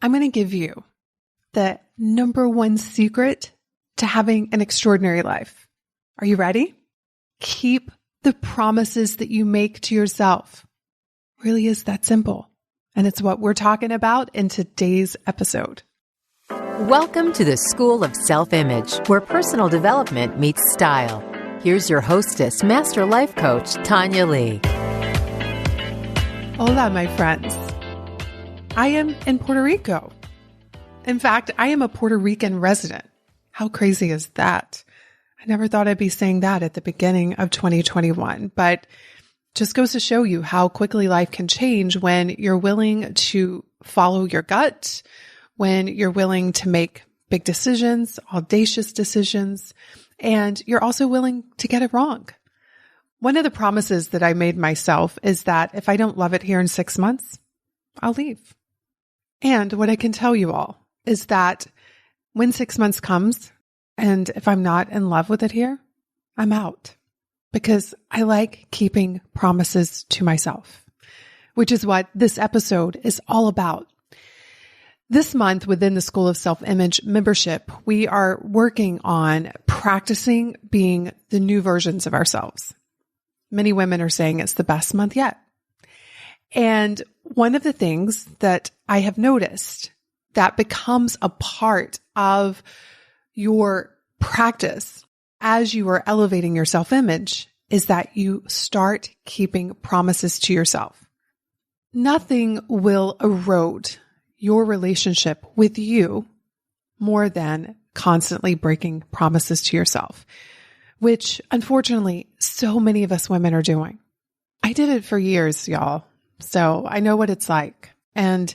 I'm going to give you the number one secret to having an extraordinary life. Are you ready? Keep the promises that you make to yourself. Really is that simple. And it's what we're talking about in today's episode. Welcome to the School of Self-Image, where personal development meets style. Here's your hostess, Master Life Coach, Tanya Lee. Hola, my friends. I am in Puerto Rico. In fact, I am a Puerto Rican resident. How crazy is that? I never thought I'd be saying that at the beginning of 2021, but just goes to show you how quickly life can change when you're willing to follow your gut, when you're willing to make big decisions, audacious decisions, and you're also willing to get it wrong. One of the promises that I made myself is that if I don't love it here in 6 months, I'll leave. And what I can tell you all is that when 6 months comes, and if I'm not in love with it here, I'm out. Because I like keeping promises to myself, which is what this episode is all about. This month within the School of Self-Image membership, we are working on practicing being the new versions of ourselves. Many women are saying it's the best month yet. And one of the things that I have noticed that becomes a part of your practice as you are elevating your self-image is that you start keeping promises to yourself. Nothing will erode your relationship with you more than constantly breaking promises to yourself, which unfortunately so many of us women are doing. I did it for years, y'all, so I know what it's like. And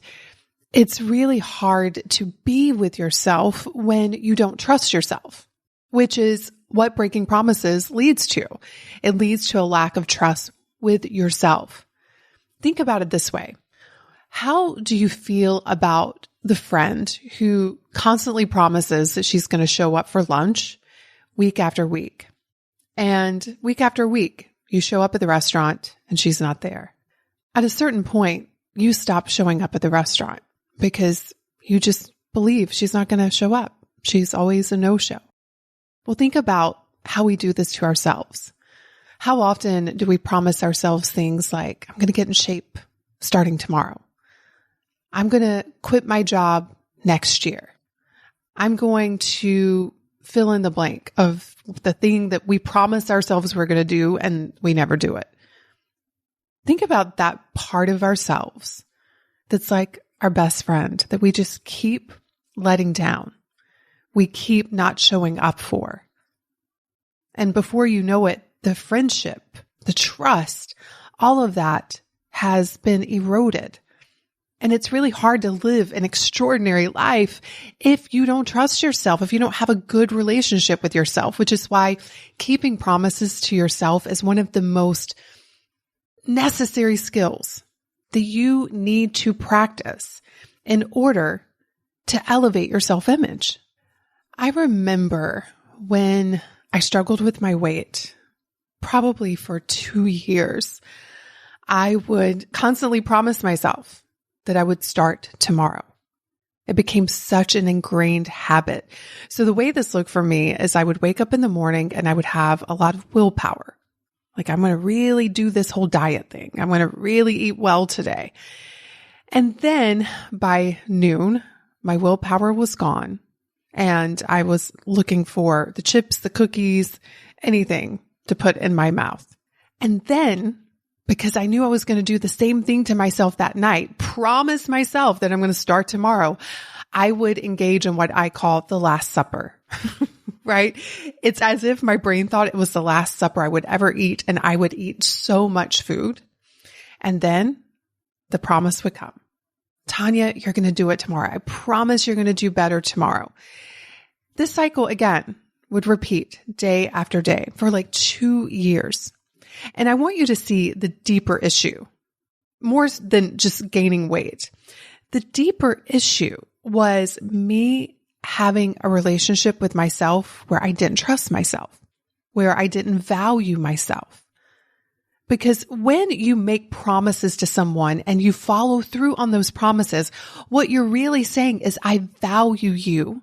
it's really hard to be with yourself when you don't trust yourself, which is what breaking promises leads to. It leads to a lack of trust with yourself. Think about it this way. How do you feel about the friend who constantly promises that she's going to show up for lunch week after week? And week after week, you show up at the restaurant and she's not there. At a certain point, you stop showing up at the restaurant because you just believe she's not going to show up. She's always a no-show. Well, think about how we do this to ourselves. How often do we promise ourselves things like, I'm going to get in shape starting tomorrow. I'm going to quit my job next year. I'm going to fill in the blank of the thing that we promise ourselves we're going to do and we never do it. Think about that part of ourselves that's like our best friend that we just keep letting down. We keep not showing up for. And before you know it, the friendship, the trust, all of that has been eroded. And it's really hard to live an extraordinary life if you don't trust yourself, if you don't have a good relationship with yourself, which is why keeping promises to yourself is one of the most necessary skills that you need to practice in order to elevate your self-image. I remember when I struggled with my weight, probably for 2 years, I would constantly promise myself that I would start tomorrow. It became such an ingrained habit. So the way this looked for me is I would wake up in the morning and I would have a lot of willpower. Like, I'm going to really do this whole diet thing. I'm going to really eat well today. And then by noon, my willpower was gone. And I was looking for the chips, the cookies, anything to put in my mouth. And then, because I knew I was going to do the same thing to myself that night, promise myself that I'm going to start tomorrow, I would engage in what I call the Last Supper, right? It's as if my brain thought it was the last supper I would ever eat, and I would eat so much food. And then the promise would come. Tanya, you're going to do it tomorrow. I promise you're going to do better tomorrow. This cycle again would repeat day after day for like 2 years. And I want you to see the deeper issue, more than just gaining weight. The deeper issue was me having a relationship with myself where I didn't trust myself, where I didn't value myself. Because when you make promises to someone and you follow through on those promises, what you're really saying is, I value you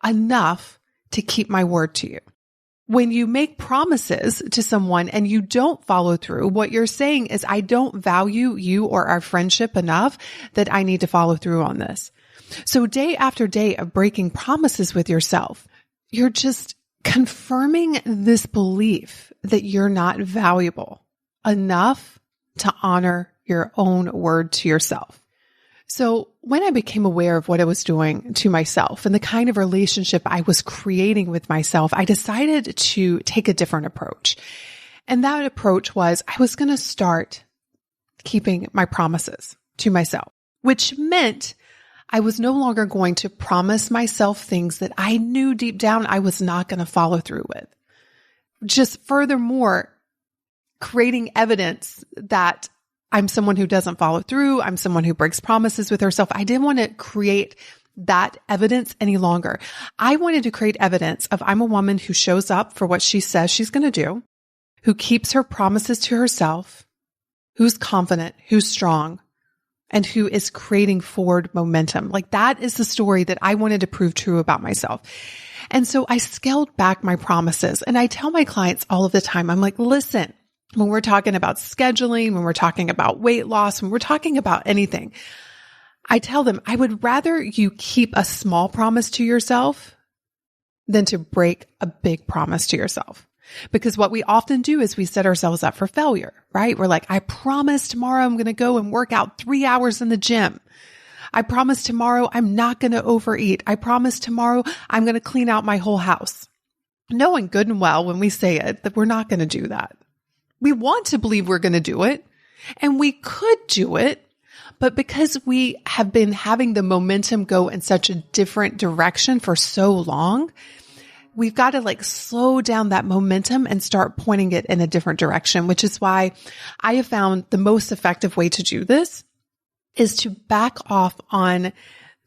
enough to keep my word to you. When you make promises to someone and you don't follow through, what you're saying is, I don't value you or our friendship enough that I need to follow through on this. So day after day of breaking promises with yourself, you're just confirming this belief that you're not valuable enough to honor your own word to yourself. So when I became aware of what I was doing to myself and the kind of relationship I was creating with myself, I decided to take a different approach. And that approach was, I was going to start keeping my promises to myself, which meant I was no longer going to promise myself things that I knew deep down I was not going to follow through with. Just furthermore, creating evidence that I'm someone who doesn't follow through. I'm someone who breaks promises with herself. I didn't want to create that evidence any longer. I wanted to create evidence of, I'm a woman who shows up for what she says she's going to do, who keeps her promises to herself, who's confident, who's strong, and who is creating forward momentum. Like, that is the story that I wanted to prove true about myself. And so I scaled back my promises. And I tell my clients all of the time, I'm like, listen, when we're talking about scheduling, when we're talking about weight loss, when we're talking about anything, I tell them, I would rather you keep a small promise to yourself than to break a big promise to yourself. Because what we often do is we set ourselves up for failure, right? We're like, I promise tomorrow I'm going to go and work out 3 hours in the gym. I promise tomorrow I'm not going to overeat. I promise tomorrow I'm going to clean out my whole house. Knowing good and well when we say it that we're not going to do that. We want to believe we're going to do it, and we could do it, but because we have been having the momentum go in such a different direction for so long, we've got to slow down that momentum and start pointing it in a different direction, which is why I have found the most effective way to do this is to back off on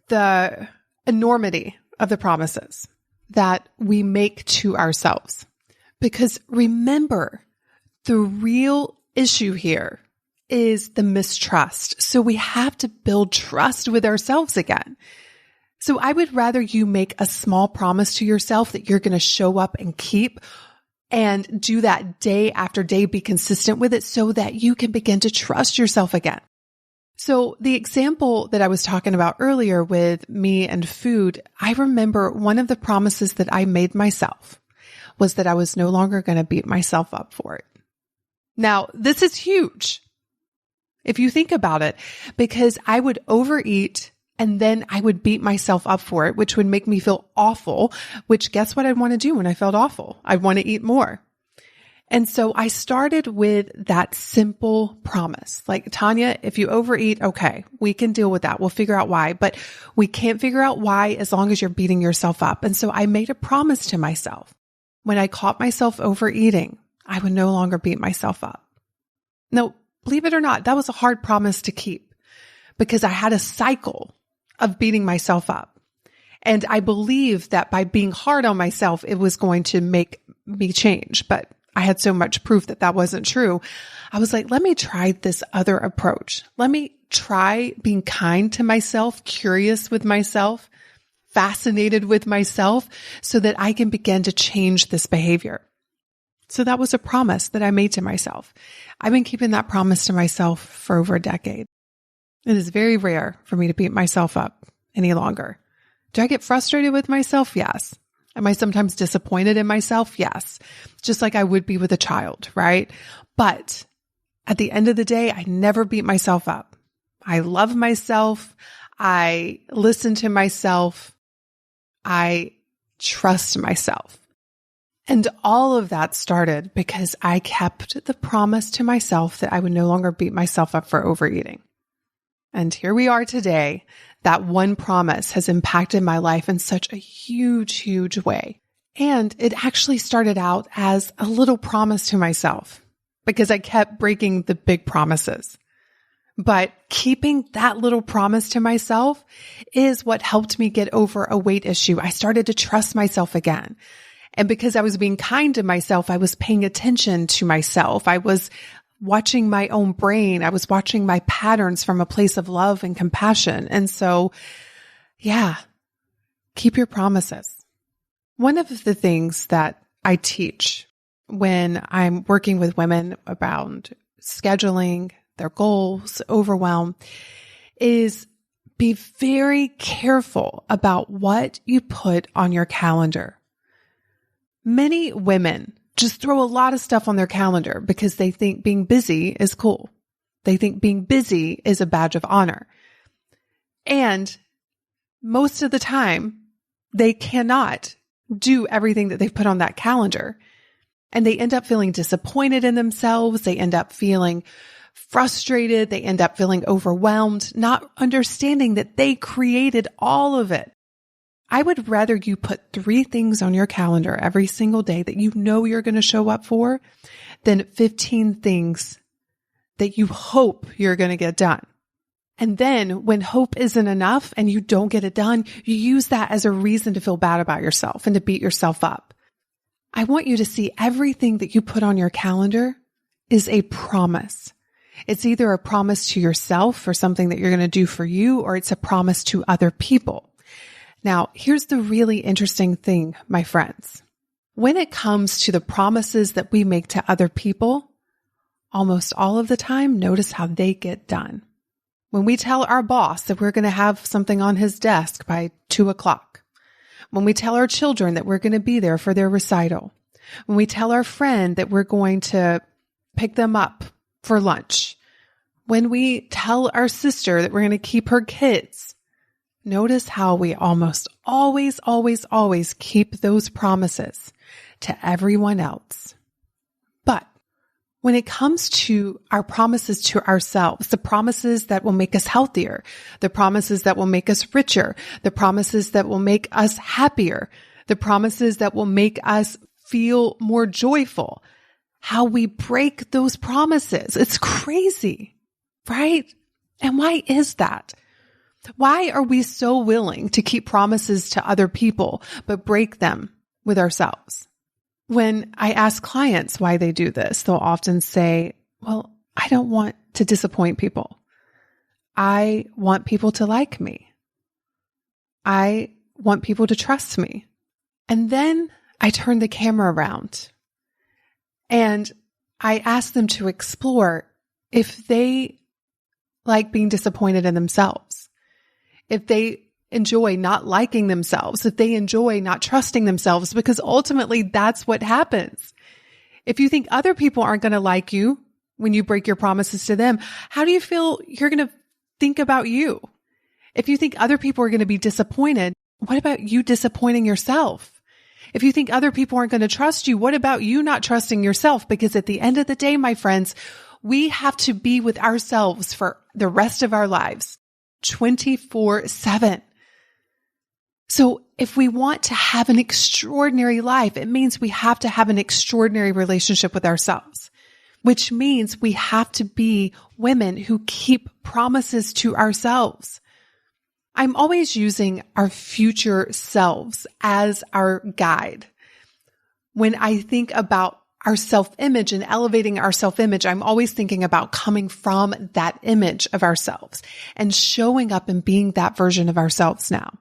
the enormity of the promises that we make to ourselves. Because remember, the real issue here is the mistrust. So we have to build trust with ourselves again. So I would rather you make a small promise to yourself that you're going to show up and keep, and do that day after day, be consistent with it so that you can begin to trust yourself again. So the example that I was talking about earlier with me and food, I remember one of the promises that I made myself was that I was no longer going to beat myself up for it. Now, this is huge if you think about it, because I would overeat and then I would beat myself up for it, which would make me feel awful, which guess what I'd want to do when I felt awful? I'd want to eat more. And so I started with that simple promise. Like, Tanya, if you overeat, okay, we can deal with that. We'll figure out why, but we can't figure out why as long as you're beating yourself up. And so I made a promise to myself. When I caught myself overeating, I would no longer beat myself up. Now, believe it or not, that was a hard promise to keep because I had a cycle of beating myself up. And I believed that by being hard on myself, it was going to make me change. But I had so much proof that that wasn't true. I was like, let me try this other approach. Let me try being kind to myself, curious with myself, fascinated with myself so that I can begin to change this behavior. So that was a promise that I made to myself. I've been keeping that promise to myself for over a decade. It is very rare for me to beat myself up any longer. Do I get frustrated with myself? Yes. Am I sometimes disappointed in myself? Yes. Just like I would be with a child, right? But at the end of the day, I never beat myself up. I love myself. I listen to myself. I trust myself. And all of that started because I kept the promise to myself that I would no longer beat myself up for overeating. And here we are today. That one promise has impacted my life in such a huge, huge way. And it actually started out as a little promise to myself because I kept breaking the big promises. But keeping that little promise to myself is what helped me get over a weight issue. I started to trust myself again. And because I was being kind to myself, I was paying attention to myself. I was watching my own brain. I was watching my patterns from a place of love and compassion. And so, yeah, keep your promises. One of the things that I teach when I'm working with women about scheduling their goals, overwhelm, is be very careful about what you put on your calendar. Many women just throw a lot of stuff on their calendar because they think being busy is cool. They think being busy is a badge of honor. And most of the time, they cannot do everything that they've put on that calendar. And they end up feeling disappointed in themselves. They end up feeling frustrated. They end up feeling overwhelmed, not understanding that they created all of it. I would rather you put 3 things on your calendar every single day that you know you're going to show up for than 15 things that you hope you're going to get done. And then when hope isn't enough and you don't get it done, you use that as a reason to feel bad about yourself and to beat yourself up. I want you to see everything that you put on your calendar is a promise. It's either a promise to yourself for something that you're going to do for you, or it's a promise to other people. Now, here's the really interesting thing, my friends. When it comes to the promises that we make to other people, almost all of the time, notice how they get done. When we tell our boss that we're going to have something on his desk by 2:00, when we tell our children that we're going to be there for their recital, when we tell our friend that we're going to pick them up for lunch, when we tell our sister that we're going to keep her kids, notice how we almost always keep those promises to everyone else. But when it comes to our promises to ourselves, the promises that will make us healthier, the promises that will make us richer, the promises that will make us happier, the promises that will make us feel more joyful, how we break those promises. It's crazy, right? And why is that? Why are we so willing to keep promises to other people, but break them with ourselves? When I ask clients why they do this, they'll often say, well, I don't want to disappoint people. I want people to like me. I want people to trust me. And then I turn the camera around and I ask them to explore if they like being disappointed in themselves, if they enjoy not liking themselves, if they enjoy not trusting themselves, because ultimately that's what happens. If you think other people aren't going to like you when you break your promises to them, how do you feel you're going to think about you? If you think other people are going to be disappointed, what about you disappointing yourself? If you think other people aren't going to trust you, what about you not trusting yourself? Because at the end of the day, my friends, we have to be with ourselves for the rest of our lives, 24/7. So if we want to have an extraordinary life, it means we have to have an extraordinary relationship with ourselves, which means we have to be women who keep promises to ourselves. I'm always using our future selves as our guide. When I think about our self-image and elevating our self-image, I'm always thinking about coming from that image of ourselves and showing up and being that version of ourselves now.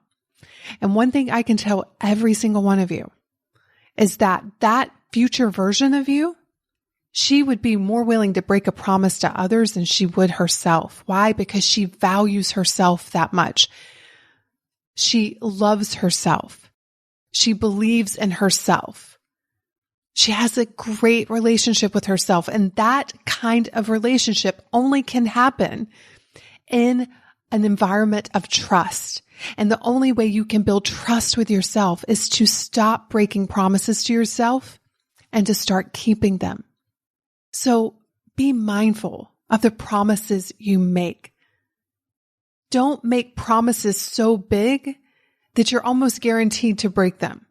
And one thing I can tell every single one of you is that that future version of you, she would be more willing to break a promise to others than she would herself. Why? Because she values herself that much. She loves herself. She believes in herself. She has a great relationship with herself. And that kind of relationship only can happen in an environment of trust. And the only way you can build trust with yourself is to stop breaking promises to yourself and to start keeping them. So be mindful of the promises you make. Don't make promises so big that you're almost guaranteed to break them.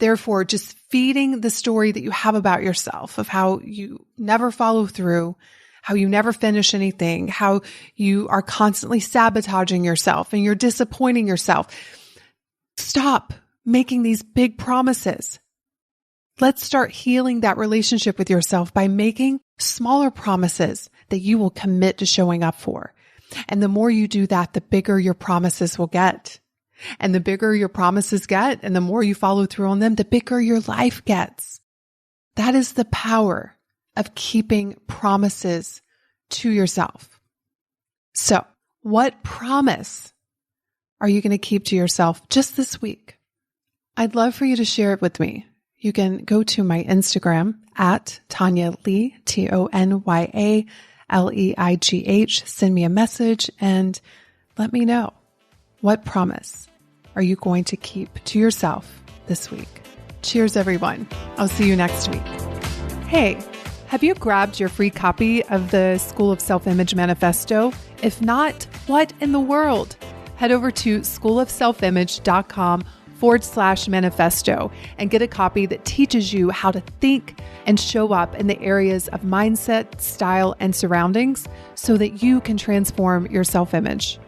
Therefore, just feeding the story that you have about yourself of how you never follow through, how you never finish anything, how you are constantly sabotaging yourself and you're disappointing yourself. Stop making these big promises. Let's start healing that relationship with yourself by making smaller promises that you will commit to showing up for. And the more you do that, the bigger your promises will get. And the bigger your promises get, and the more you follow through on them, the bigger your life gets. That is the power of keeping promises to yourself. So, what promise are you going to keep to yourself just this week? I'd love for you to share it with me. You can go to my Instagram at Tanya Leigh, TonyaleIGH. Send me a message and let me know, what promise are you going to keep to yourself this week? Cheers, everyone. I'll see you next week. Hey, have you grabbed your free copy of the School of Self-Image Manifesto? If not, what in the world? Head over to schoolofselfimage.com/manifesto and get a copy that teaches you how to think and show up in the areas of mindset, style, and surroundings so that you can transform your self-image.